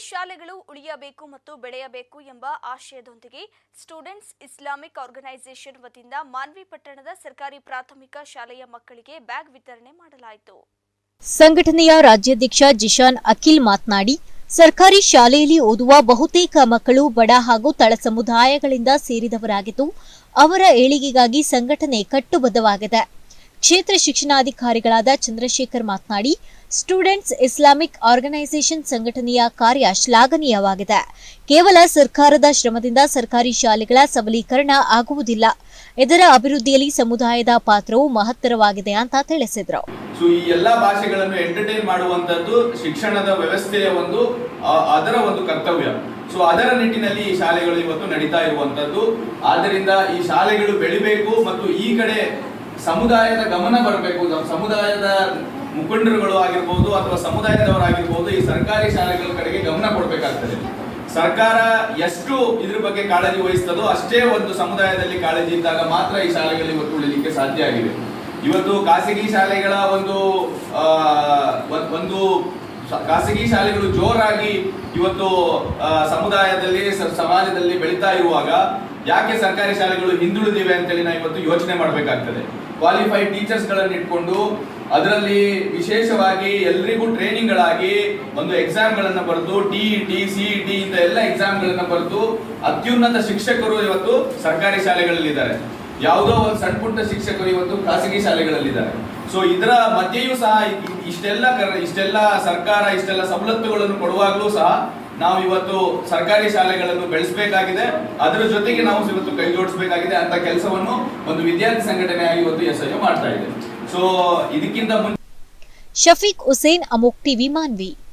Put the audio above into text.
ಶಾಲೆಗಳು ಉಳಿಯಬೇಕು ಮತ್ತು ಬೆಳೆಯಬೇಕು ಎಂಬ ಆಶಯದೊಂದಿಗೆ ಸ್ಟೂಡೆಂಟ್ಸ್ ಇಸ್ಲಾಮಿಕ್ ಆರ್ಗನೈಸೇಷನ್ ವತಿಯಿಂದ ಮಾನ್ವಿ ಪಟ್ಟಣದ ಸರ್ಕಾರಿ ಪ್ರಾಥಮಿಕ ಶಾಲೆಯ ಮಕ್ಕಳಿಗೆ ಬ್ಯಾಗ್ ವಿತರಣೆ ಮಾಡಲಾಯಿತು. ಸಂಘಟನೆಯ ರಾಜ್ಯಾಧ್ಯಕ್ಷ ಜಿಶಾನ್ ಅಖಿಲ್ ಮಾತನಾಡಿ, ಸರ್ಕಾರಿ ಶಾಲೆಯಲ್ಲಿ ಓದುವ ಬಹುತೇಕ ಮಕ್ಕಳು ಬಡ ಹಾಗೂ ತಳ ಸಮುದಾಯಗಳಿಂದ ಸೇರಿದವರಾಗಿದ್ದು, ಅವರ ಏಳಿಗೆಗಾಗಿ ಸಂಘಟನೆ ಕಟ್ಟುಬದ್ಧವಾಗಿದೆ. ಕ್ಷೇತ್ರ ಶಿಕ್ಷಣಾಧಿಕಾರಿಗಳಾದ ಚಂದ್ರಶೇಖರ್ ಮಾತನಾಡಿ, ಸ್ಟೂಡೆಂಟ್ಸ್ ಇಸ್ಲಾಮಿಕ್ ಆರ್ಗನೈಸೇಷನ್ ಸಂಘಟನೆಯ ಕಾರ್ಯ ಶ್ಲಾಘನೀಯವಾಗಿದೆ. ಕೇವಲ ಸರ್ಕಾರದ ಶ್ರಮದಿಂದ ಸರ್ಕಾರಿ ಶಾಲೆಗಳ ಸಬಲೀಕರಣ ಆಗುವುದಿಲ್ಲ. ಇದರ ಅಭಿವೃದ್ಧಿಯಲ್ಲಿ ಸಮುದಾಯದ ಪಾತ್ರವು ಮಹತ್ತರವಾಗಿದೆ ಅಂತ ತಿಳಿಸಿದರು. ಈ ಎಲ್ಲಾ ಭಾಷೆಗಳನ್ನು ಎಂಟರ್ಟೈನ್ ಮಾಡುವಂತದ್ದು ಶಿಕ್ಷಣದ ವ್ಯವಸ್ಥೆಯ ಅದರ ಕರ್ತವ್ಯ. ಅದರ ನಿಟ್ಟಿನಲ್ಲಿ ಈ ಶಾಲೆಗಳು ಇವತ್ತು ನಡೀತಾ ಇರುವಂತದ್ದು. ಆದ್ದರಿಂದ ಈ ಶಾಲೆಗಳು ಬೆಳಿಬೇಕು ಮತ್ತು ಈ ಕಡೆ ಸಮುದಾಯದ ಗಮನ ಬರಬೇಕು. ಸಮುದಾಯದ ಮುಖಂಡರುಗಳು ಆಗಿರ್ಬೋದು ಅಥವಾ ಸಮುದಾಯದವರಾಗಿರ್ಬೋದು ಈ ಸರ್ಕಾರಿ ಶಾಲೆಗಳ ಕಡೆಗೆ ಗಮನ ಕೊಡಬೇಕಾಗ್ತದೆ. ಸರ್ಕಾರ ಎಷ್ಟು ಇದ್ರ ಬಗ್ಗೆ ಕಾಳಜಿ ವಹಿಸ್ತದೋ ಅಷ್ಟೇ ಒಂದು ಸಮುದಾಯದಲ್ಲಿ ಕಾಳಜಿ ಇದ್ದಾಗ ಮಾತ್ರ ಈ ಶಾಲೆಗಳು ಇವತ್ತು ಉಳಿಲಿಕ್ಕೆ ಸಾಧ್ಯ ಆಗಿದೆ. ಇವತ್ತು ಖಾಸಗಿ ಶಾಲೆಗಳ ಖಾಸಗಿ ಶಾಲೆಗಳು ಜೋರಾಗಿ ಇವತ್ತು ಸಮುದಾಯದಲ್ಲಿ ಸಮಾಜದಲ್ಲಿ ಬೆಳೀತಾ ಇರುವಾಗ ಯಾಕೆ ಸರ್ಕಾರಿ ಶಾಲೆಗಳು ಹಿಂದುಳಿದಿವೆ ಅಂತೇಳಿ ನಾವು ಇವತ್ತು ಯೋಚನೆ ಮಾಡಬೇಕಾಗ್ತದೆ. ಕ್ವಾಲಿಫೈಡ್ ಟೀಚರ್ಸ್ ಗಳನ್ನ ಇಟ್ಕೊಂಡು ಅದರಲ್ಲಿ ವಿಶೇಷವಾಗಿ ಎಲ್ರಿಗೂ ಟ್ರೈನಿಂಗ್ ಗಳಾಗಿ ಎಕ್ಸಾಮ್ ಗಳನ್ನ ಬರೆದು ಟಿಇಟಿ ಸಿಇಟಿ ಇಂತ ಎಲ್ಲ ಎಕ್ಸಾಮ್ ಗಳನ್ನ ಬರೆದು ಅತ್ಯುನ್ನತ ಶಿಕ್ಷಕರು ಇವತ್ತು ಸರ್ಕಾರಿ ಶಾಲೆಗಳಲ್ಲಿದ್ದಾರೆ. ಯಾವುದೋ ಒಂದು ಸಣ್ಣ ಪುಟ್ಟ ಶಿಕ್ಷಕರು ಇವತ್ತು ಖಾಸಗಿ ಶಾಲೆಗಳಲ್ಲಿದ್ದಾರೆ. ಇದರ ಮಧ್ಯೆಯೂ ಸಹ ಇಷ್ಟೆಲ್ಲ ಸರ್ಕಾರ ಇಷ್ಟೆಲ್ಲ ಸವಲತ್ತುಗಳನ್ನು ಕೊಡುವಾಗಲೂ ಸಹ ನಾವು ಇವತ್ತು ಸರ್ಕಾರಿ ಶಾಲೆಗಳನ್ನು ಬೆಳೆಸಬೇಕಾಗಿದೆ. ಅದರ ಜೊತೆಗೆ ನಾವು ಇವತ್ತು ಕೈ ಜೋಡಿಸಬೇಕಾಗಿದೆ ಅಂತ ಕೆಲಸವನ್ನು ಒಂದು ವಿದ್ಯಾರ್ಥಿ ಸಂಘಟನೆಯಾಗಿ ಇವತ್ತು ಎಸ್ಐಯು ಮಾಡ್ತಾ ಇದೆ. ಇದಕ್ಕಿಂತ ಶಫೀಕ್ ಹುಸೇನ್, ಅಮೋಕ್ ಟಿವಿ, ಮಾನ್ವಿ.